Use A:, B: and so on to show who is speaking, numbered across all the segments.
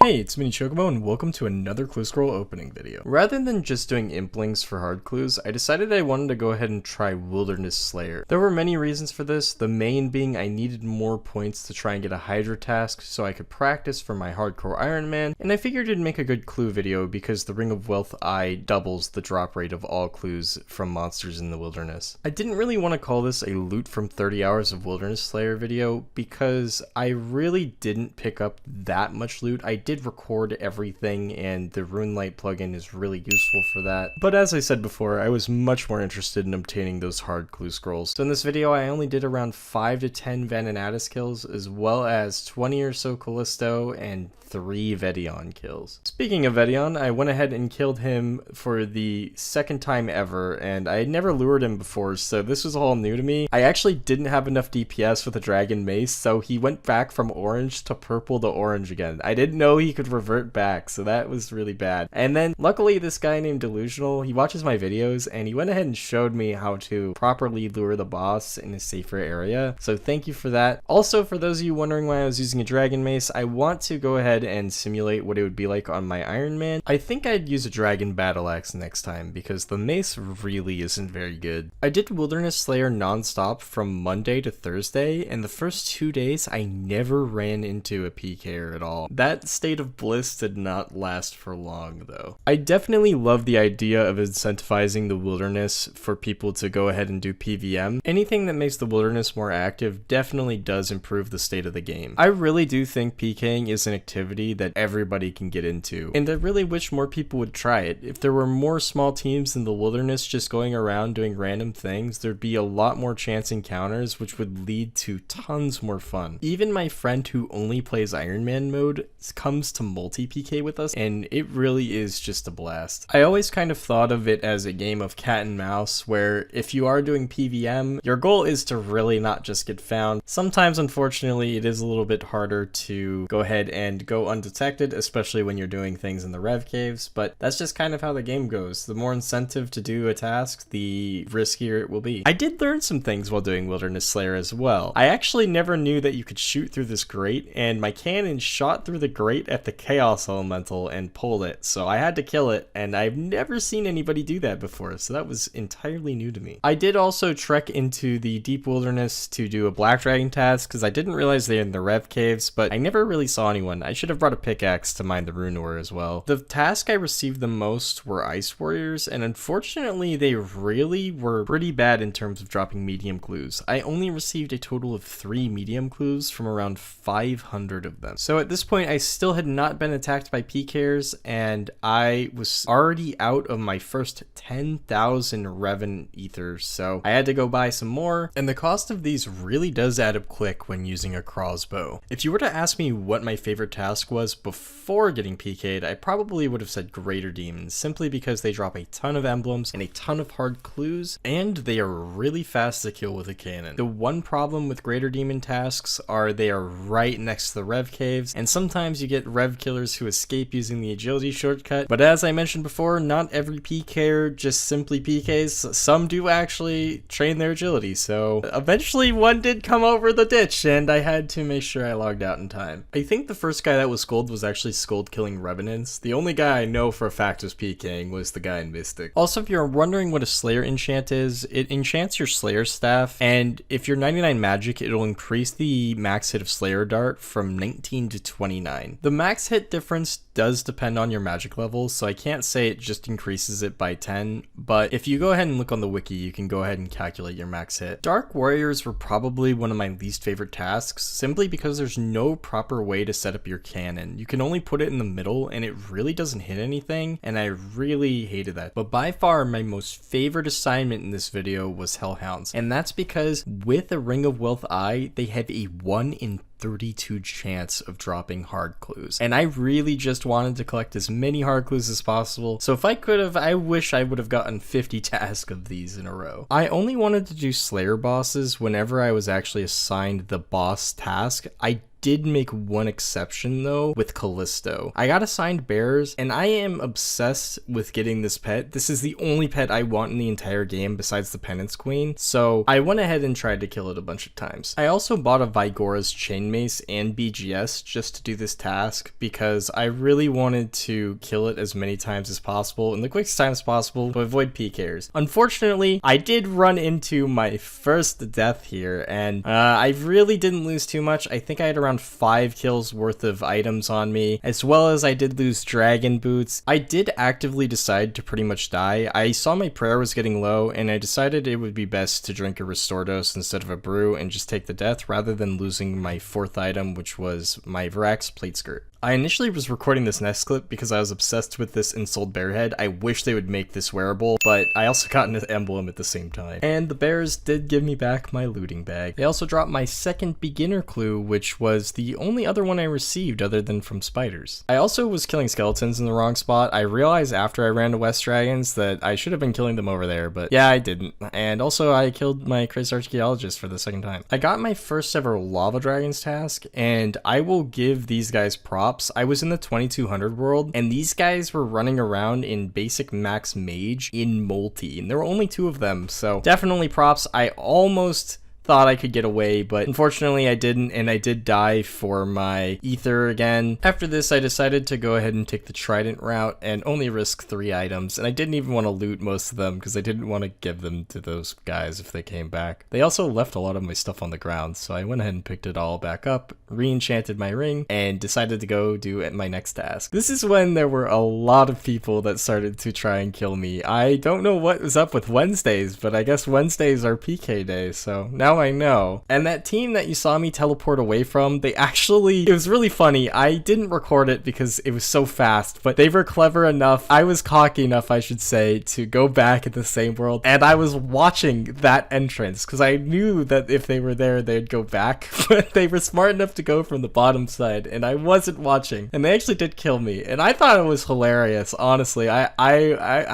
A: Hey, it's me, Chocobo, and welcome to another clue scroll opening video. Rather than just doing imp links for hard clues, I decided I wanted to go ahead and try Wilderness Slayer. There were many reasons for this, the main being I needed more points to try and get a Hydra task so I could practice for my hardcore Iron Man, and I figured it'd make a good clue video because the Ring of Wealth Eye doubles the drop rate of all clues from monsters in the wilderness. I didn't really want to call this a loot from 30 hours of Wilderness Slayer video because I really didn't pick up that much loot. I did record everything and the RuneLite plugin is really useful for that. But as I said before, I was much more interested in obtaining those hard clue scrolls. So in this video, I only did around 5 to 10 Vananatis kills, as well as 20 or so Callisto and 3 Vedion kills. Speaking of Vedion, I went ahead and killed him for the second time ever, and I had never lured him before, so this was all new to me. I actually didn't have enough DPS with the Dragon Mace, so he went back from orange to purple to orange again. I didn't know he could revert back, so that was really bad. And then luckily this guy named Delusional, he watches my videos, and he went ahead and showed me how to properly lure the boss in a safer area, so thank you for that. Also, for those of you wondering why I was using a Dragon Mace, I want to go ahead and simulate what it would be like on my Iron Man. I think I'd use a Dragon Battle Axe next time because the mace really isn't very good. I did Wilderness Slayer non-stop from Monday to Thursday, and the first 2 days I never ran into a PKer at all. That state of bliss did not last for long though. I definitely love the idea of incentivizing the wilderness for people to go ahead and do PVM. Anything that makes the wilderness more active definitely does improve the state of the game. I really do think PKing is an activity that everybody can get into, and I really wish more people would try it. If there were more small teams in the wilderness just going around doing random things, there'd be a lot more chance encounters, which would lead to tons more fun. Even my friend who only plays Iron Man mode comes to multi-PK with us, and it really is just a blast. I always kind of thought of it as a game of cat and mouse, where if you are doing PVM, your goal is to really not just get found. Sometimes, unfortunately, it is a little bit harder to go ahead and go undetected, especially when you're doing things in the rev caves, but that's just kind of how the game goes. The more incentive to do a task, the riskier it will be. I did learn some things while doing Wilderness Slayer as well. I actually never knew that you could shoot through this grate, and my cannon shot through the grate at the Chaos Elemental and pulled it, so I had to kill it, and I've never seen anybody do that before, so that was entirely new to me. I did also trek into the Deep Wilderness to do a Black Dragon task, because I didn't realize they're in the rev caves, but I never really saw anyone. I should have brought a pickaxe to mine the rune ore as well. The task I received the most were Ice Warriors, and unfortunately they really were pretty bad in terms of dropping medium clues. I only received a total of 3 medium clues from around 500 of them. So at this point I still had not been attacked by PKers, and I was already out of my first 10,000 Revan ethers, so I had to go buy some more, and the cost of these really does add up quick when using a crossbow. If you were to ask me what my favorite task was before getting PK'd, I probably would have said Greater Demons, simply because they drop a ton of emblems and a ton of hard clues, and they are really fast to kill with a cannon. The one problem with Greater Demon tasks are they are right next to the rev caves, and sometimes you get rev killers who escape using the agility shortcut, but as I mentioned before, not every PKer just simply PKs. Some do actually train their agility, so eventually one did come over the ditch, and I had to make sure I logged out in time. I think the first guy that was Scold was actually Scold killing Revenants. The only guy I know for a fact was PKing was the guy in Mystic. Also, if you're wondering what a Slayer enchant is, it enchants your Slayer staff, and if you're 99 magic, it'll increase the max hit of Slayer Dart from 19 to 29. The max hit difference does depend on your magic level, so I can't say it just increases it by 10, but if you go ahead and look on the wiki, you can go ahead and calculate your max hit. Dark Warriors were probably one of my least favorite tasks, simply because there's no proper way to set up your cannon. You can only put it in the middle, and it really doesn't hit anything, and I really hated that. But by far, my most favorite assignment in this video was Hellhounds, and that's because with a Ring of Wealth Eye, they have a 1 in 32 chance of dropping hard clues, and I really just wanted to collect as many hard clues as possible, so if I could have, I wish I would have gotten 50 tasks of these in a row. I only wanted to do Slayer bosses whenever I was actually assigned the boss task. I did make one exception though with Callisto. I got assigned bears and I am obsessed with getting this pet. This is the only pet I want in the entire game besides the Penance Queen, so I went ahead and tried to kill it a bunch of times. I also bought a Vigora's Chain Mace and BGS just to do this task because I really wanted to kill it as many times as possible in the quickest time as possible to avoid PKers. Unfortunately, I did run into my first death here, and I really didn't lose too much. I think I had around 5 kills worth of items on me, as well as I did lose dragon boots. I did actively decide to pretty much die. I saw my prayer was getting low, and I decided it would be best to drink a restore dose instead of a brew and just take the death rather than losing my 4th item, which was my Varax plate skirt. I initially was recording this next clip because I was obsessed with this Ensouled Bear head. I wish they would make this wearable, but I also got an emblem at the same time. And the bears did give me back my looting bag. They also dropped my second beginner clue, which was the only other one I received other than from spiders. I also was killing skeletons in the wrong spot. I realized after I ran to West Dragons that I should have been killing them over there, but yeah, I didn't. And also I killed my Crazy Archaeologist for the second time. I got my first ever Lava Dragons task, and I will give these guys props. I was in the 2200 world, and these guys were running around in basic max mage in multi, and there were only 2 of them, so definitely props. I almost thought I could get away, but unfortunately I didn't, and I did die for my ether again. After this, I decided to go ahead and take the trident route and only risk 3 items, and I didn't even want to loot most of them because I didn't want to give them to those guys if they came back. They also left a lot of my stuff on the ground, so I went ahead and picked it all back up, re-enchanted my ring, and decided to go do my next task. This is when there were a lot of people that started to try and kill me. I don't know what was up with Wednesdays, but I guess Wednesdays are PK days, so now I know. And that team that you saw me teleport away from, it was really funny. I didn't record it because it was so fast, but they were clever enough, I was cocky enough, I should say, to go back in the same world, and I was watching that entrance because I knew that if they were there, they'd go back, but they were smart enough to go from the bottom side, and I wasn't watching, and they actually did kill me, and I thought it was hilarious. Honestly, I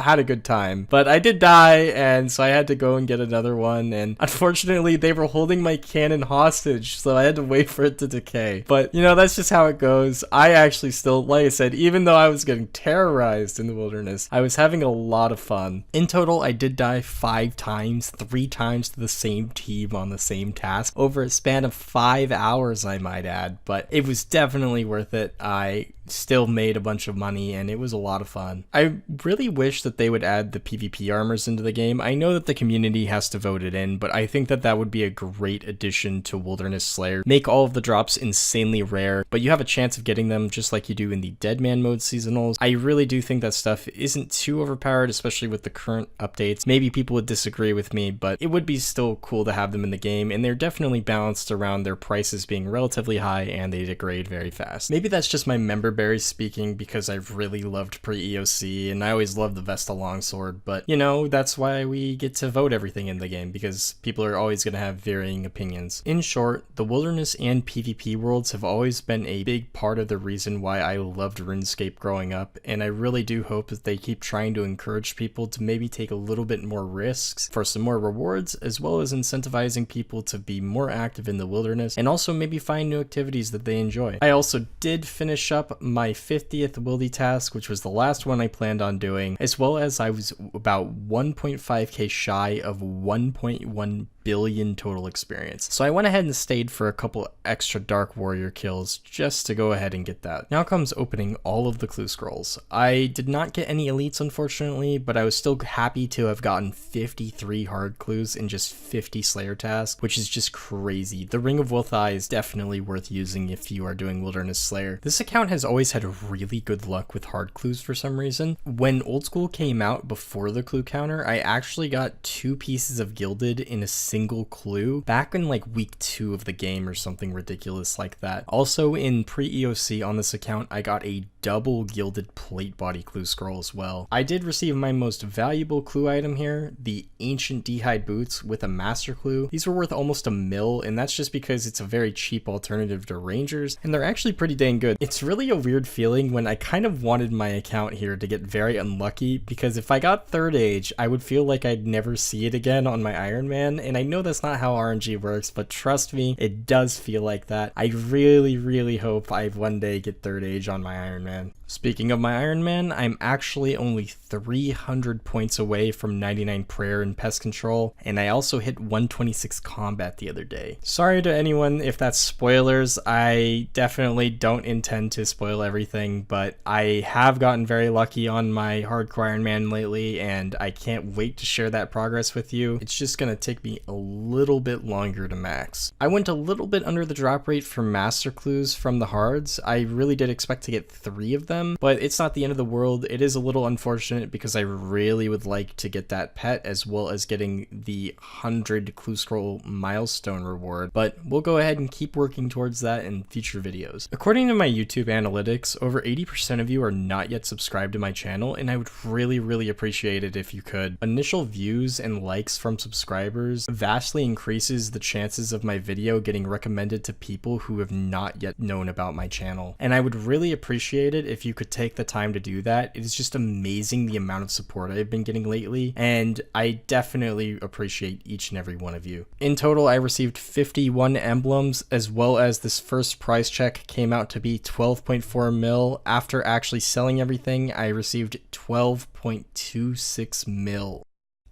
A: had a good time, but I did die, and so I had to go and get another one, and unfortunately they were holding my cannon hostage, so I had to wait for it to decay. But you know, that's just how it goes. I actually still, like I said, even though I was getting terrorized in the wilderness, I was having a lot of fun. In total, I did die 5 times, 3 times to the same team on the same task over a span of 5 hours, I might add, but it was definitely worth it. I still made a bunch of money, and it was a lot of fun. I really wish that they would add the PvP armors into the game. I know that the community has to vote it in, but I think that that would be a great addition to Wilderness Slayer. Make all of the drops insanely rare, but you have a chance of getting them just like you do in the Deadman mode seasonals. I really do think that stuff isn't too overpowered, especially with the current updates. Maybe people would disagree with me, but it would be still cool to have them in the game, and they're definitely balanced around their prices being relatively high and they degrade very fast. Maybe that's just my member berries speaking, because I've really loved pre-EOC, and I always loved the Vesta Longsword, but you know, that's why we get to vote everything in the game, because people are always going to have varying opinions. In short, the Wilderness and PvP worlds have always been a big part of the reason why I loved RuneScape growing up, and I really do hope that they keep trying to encourage people to maybe take a little bit more risks for some more rewards, as well as incentivizing people to be more active in the Wilderness, and also maybe find new activities that they enjoy. I also did finish up my 50th Wildy task, which was the last one I planned on doing, as well as I was about 1.5k shy of 1.1 billion total experience. So I went ahead and stayed for a couple extra Dark Warrior kills just to go ahead and get that. Now comes opening all of the clue scrolls. I did not get any elites, unfortunately, but I was still happy to have gotten 53 hard clues in just 50 Slayer tasks, which is just crazy. The Ring of Wilthai is definitely worth using if you are doing Wilderness Slayer. This account has always had really good luck with hard clues for some reason. When Old School came out before the clue counter, I actually got 2 pieces of Gilded in a single clue back in like week 2 of the game or something ridiculous like that. Also in pre-EOC on this account, I got a double gilded plate body clue scroll as well. I did receive my most valuable clue item here, the ancient d'hide boots with a master clue. These were worth almost a mil, and that's just because it's a very cheap alternative to rangers, and they're actually pretty dang good. It's really a weird feeling when I kind of wanted my account here to get very unlucky, because if I got third age, I would feel like I'd never see it again on my Iron Man, and I know that's not how RNG works, but trust me, it does feel like that. I really hope I one day get third age on my Iron Man. Speaking of my Iron Man, I'm actually only 300 points away from 99 prayer and pest control, and I also hit 126 combat the other day. Sorry to anyone if that's spoilers, I definitely don't intend to spoil everything, but I have gotten very lucky on my hardcore Iron Man lately, and I can't wait to share that progress with you. It's just gonna take me a little bit longer to max. I went a little bit under the drop rate for master clues from the hards. I really did expect to get 3 of them, but it's not the end of the world. It is a little unfortunate because I really would like to get that pet as well as getting the 100 clue scroll milestone reward, but we'll go ahead and keep working towards that in future videos. According to my YouTube analytics, over 80% of you are not yet subscribed to my channel, and I would really appreciate it if you could. Initial views and likes from subscribers vastly increases the chances of my video getting recommended to people who have not yet known about my channel, and I would really appreciate it if you could take the time to do that. It is just amazing the amount of support I've been getting lately, and I definitely appreciate each and every one of you. In total, I received 51 emblems, as well as this first price check came out to be 12.4 mil. After actually selling everything, I received 12.26 mil.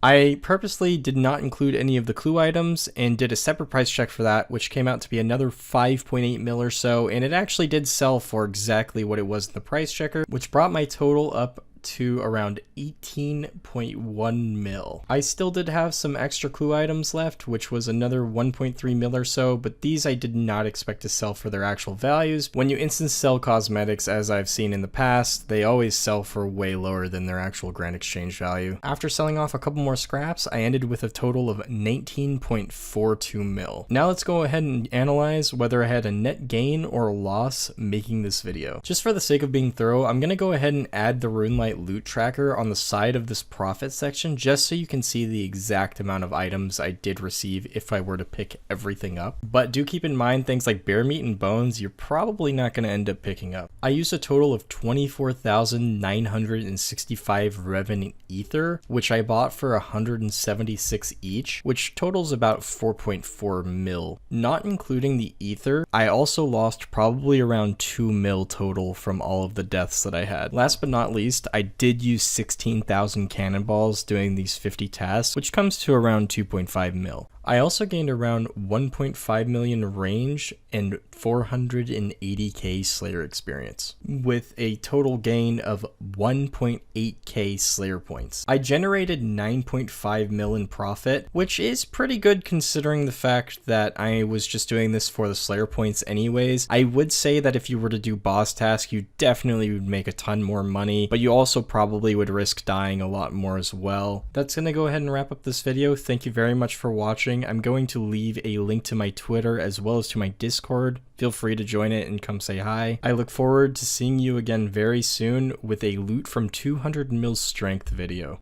A: I purposely did not include any of the clue items and did a separate price check for that, which came out to be another 5.8 mil or so, and it actually did sell for exactly what it was in the price checker, which brought my total up to around 18.1 mil. I still did have some extra clue items left, which was another 1.3 mil or so, but these I did not expect to sell for their actual values. When you instant sell cosmetics, as I've seen in the past, they always sell for way lower than their actual grand exchange value. After selling off a couple more scraps, I ended with a total of 19.42 mil. Now let's go ahead and analyze whether I had a net gain or a loss making this video. Just for the sake of being thorough, I'm gonna go ahead and add the RuneLite loot tracker on the side of this profit section just so you can see the exact amount of items I did receive if I were to pick everything up. But do keep in mind things like bear meat and bones you're probably not going to end up picking up. I used a total of 24,965 Revenant Ether, which I bought for 176 each, which totals about 4.4 mil. Not including the Ether, I also lost probably around 2 mil total from all of the deaths that I had. Last but not least, I did use 16,000 cannonballs doing these 50 tasks, which comes to around 2.5 mil. I also gained around 1.5 million range and 480k Slayer experience, with a total gain of 1.8k Slayer points. I generated 9.5 mil in profit, which is pretty good considering the fact that I was just doing this for the Slayer points anyways. I would say that if you were to do boss tasks, you definitely would make a ton more money, but you also probably would risk dying a lot more as well. That's gonna go ahead and wrap up this video. Thank you very much for watching. I'm going to leave a link to my Twitter as well as to my Discord. Feel free to join it and come say hi. I look forward to seeing you again very soon with a loot from 200 mil strength video.